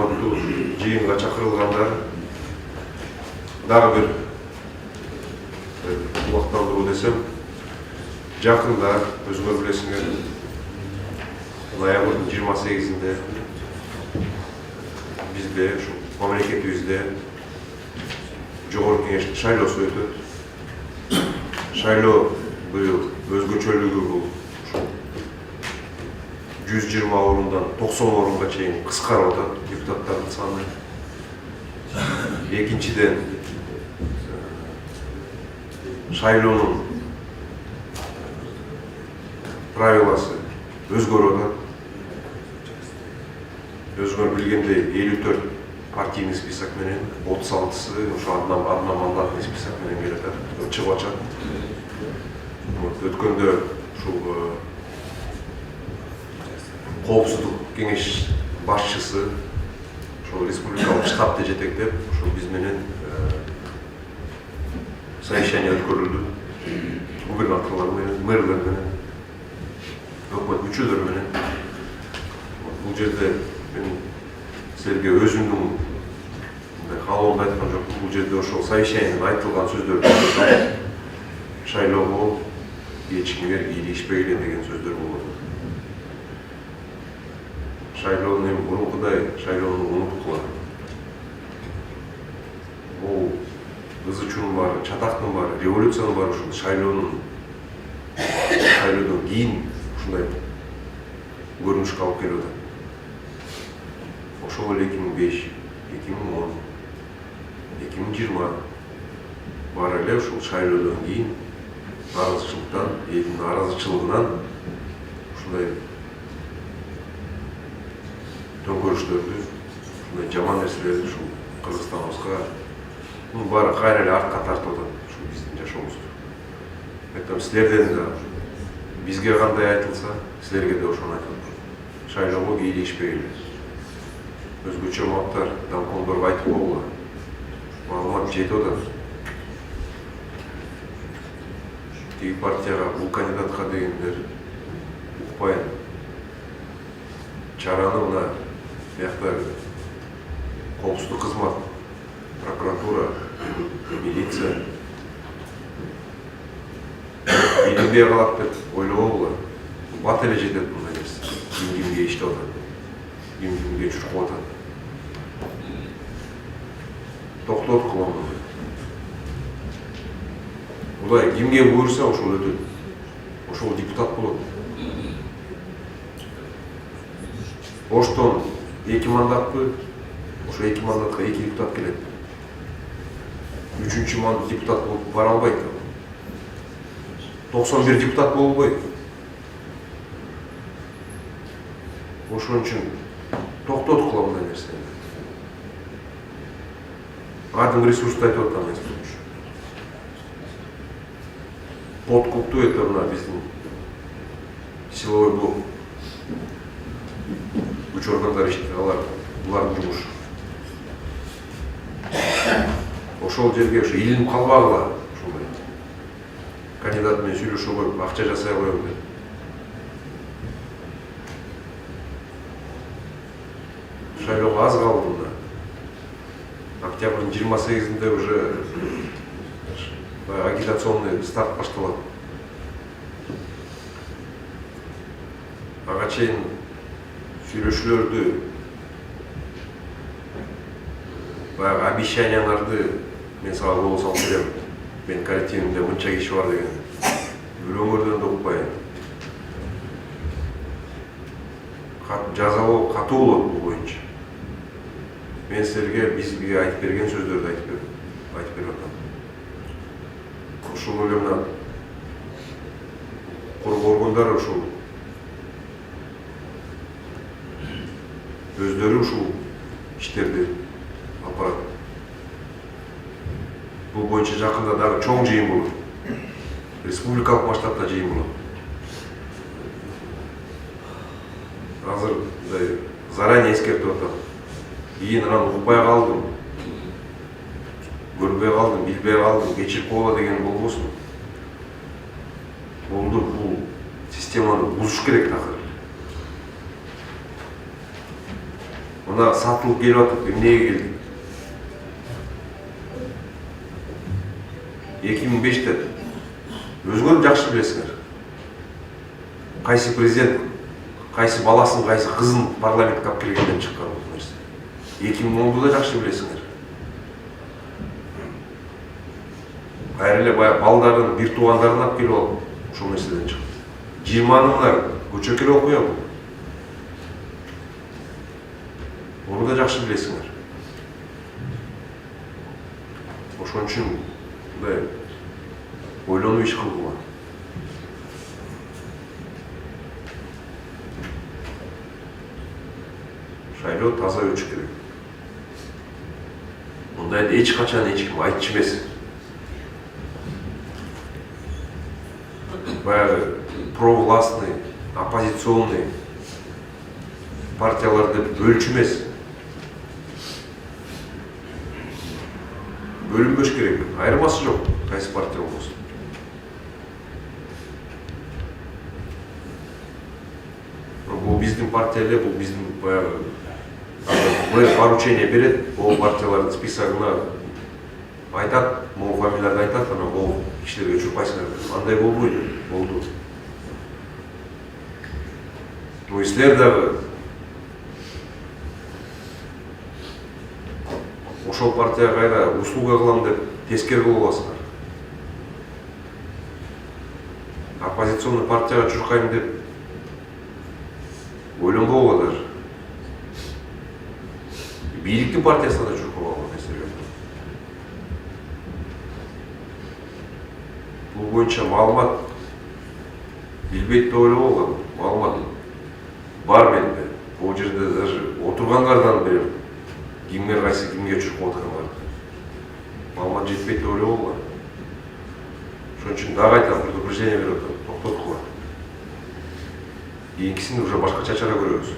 урматтуу жыйынга чакырылгандар, дагы бир убактандыруу десем, жакында өзүңөр билесиңер, ноябрдын 28-inde бизде, ушу мамлекетибизде жогорку кеңештин шайлоосу өтөт. Шайлоо быйыл өзгөчөлүгү бул 120 орундан 90 орунга чейин кыскарып атат депутаттардын саны. Экинчиден, шайлоонун правиласы өзгөрүп атат. Өзүңөр билгендей 54 партийный список менен, 36-сы ошо одна мандатный список менен келет, чыгып атат. Өткөндө ушул коопсуздук кеңеш башчысы ошол республикалык штабты жетектеп, ошол биз менен совещание өткөрүлдү. Губернаторлор менен, мэрлер менен, өкмөт мүчөлөрү менен. Бул жерде мен силерге өзүмдүн каалоомду айткан жокмун. Бул жерде ошол совещаниеде айтылган сөздөр шайлоого эч кимге кийлешпегиле деген сөздөр болот. Шайлоону эми мурункудай шайлоону унуткула. Бул ызы-чуунун баары, чатактын баары, революциянын баары ушул шайлоодон кийин ушундай көрүнүшкө алып келип атат. Ошол эле 2005, 2010, 2020 баары эле ушул шайлоодон кийин наразычылыктан, элдин наразычылыгынан ушундай төңкөрүштөрдү, ушундай жаман нерселерди ушул Кыргызстаныбызга мунун баары кайра эле артка тартып атат ушул биздин жашообузду. Айтам, силерден да бизге кандай айтылса, силерге да ошону айтам. Шайлоого кийлешпегиле. Өзгөчө маптар, даңкоңдорго айтып койгула. Маалымат жетип атат. Тиги партияга, бул кандидатка дегендер укпайын. Чараны мына биякта коопсуздук кызмат, прокуратура, милиция билинбей калат деп ойлобогула. Бат эле жетет мындай нерсе. Ким-кимге иштеп атат, ким-кимге чуркуп атат. Токтот кылам. Кудай кимге буйрса ошол өтөт. Ошол депутат болот. Оштон 2 мандатпы, ошо 2 мандатка 2 депутат келет. 3-чү депутат болуп бара албайт. 91 депутат болбойт. Ошон үчүн токтот кыла мындай нерсени. Адым ресурсту айтып атам мен. Подкуптуу это мына биздин силовой блок. Күч органдар иштеп булардын жумушу. Ошол жерге ошо илинип калбагыла, ошондой. Кандидат менен сүйлөшө коюп, акча жасай коем деп. Шайлоого аз калды мына. Октябрдын 28-inde уже агитационный старт башталат. Ага чейин сүйлөшүүлөрдү, баягы обещанияларды мен сага кол салып берем. Мен коллективимде мынча киши бар деген. Бирөөңөрдөн да укпайын. Жазалоо катуу болот бул боюнча. Мен силерге бизге айтып берген сөздөрдү айтып берип атам. Ошол эле мына коргоо органдары ушул өздөрү ушул иштерди алып барат. Бул боюнча жакында дагы чоң жыйын болот. Республикалык масштабта жыйын болот. Азыр мындай заранее эскертип атам. Кийин анан укпай калдым, көрбөй калдым, билбей калдым, кечирип койгула деген болбосун. Болду, бул системаны бузуш керек такыр. Мына сатылып келіп атып, эмнеге келдик? 2005'te өзгөрүп жакшы билесиңер. Кайсы президент, кайсы баласын, кайсы кызын парламентке алып келгенден чыккан бул нерсе. 2010'da да жакшы билесиңер. Кайра эле баягы балдарын, бир туугандарын алып келип алып, ошол нерседен чыкты. 20'ны көчөкөл окуя бул. Onu da жакшы билесиңер. Ошон үчүн мындай ойлонуп иш кылгыла. Шайлоо таза өтүш керек. Мындайды эч качан эч ким айтчу эмес. Баягы провластный, оппозиционный партиялар деп бөлчү эмес. Бөлүнбөш керек. Айырмасы жок, кайсы партия болсун. Бул биздин партия эле, бул биздин баягы мэр поручение берет, ол партиялардын списогуна айтат, могу фамилияларды айтат, анан ол кишилерге өчүрпайсыңар. Андай болбойт, болду. Ну, силер дагы ошол партияга кайра услуга кылам деп тескери кылып аласыңар. Оппозиционный партияга чуркайм деп ойлонбогула даже. Бийликтин партиясына да чуркап алган нерселер. Бул боюнча маалымат билбейт деп ойлобогула. Маалымат бар менде. Бул жерде даже отургандардан бери кимдер кайсы кимге чуркап аткандар. Маалымат жетпейт деп ойлобогула. Ошон үчүн дагы айтам, предупреждение берип атам, токтоткула. Кийинкисин уже башкача чара көрөбүз.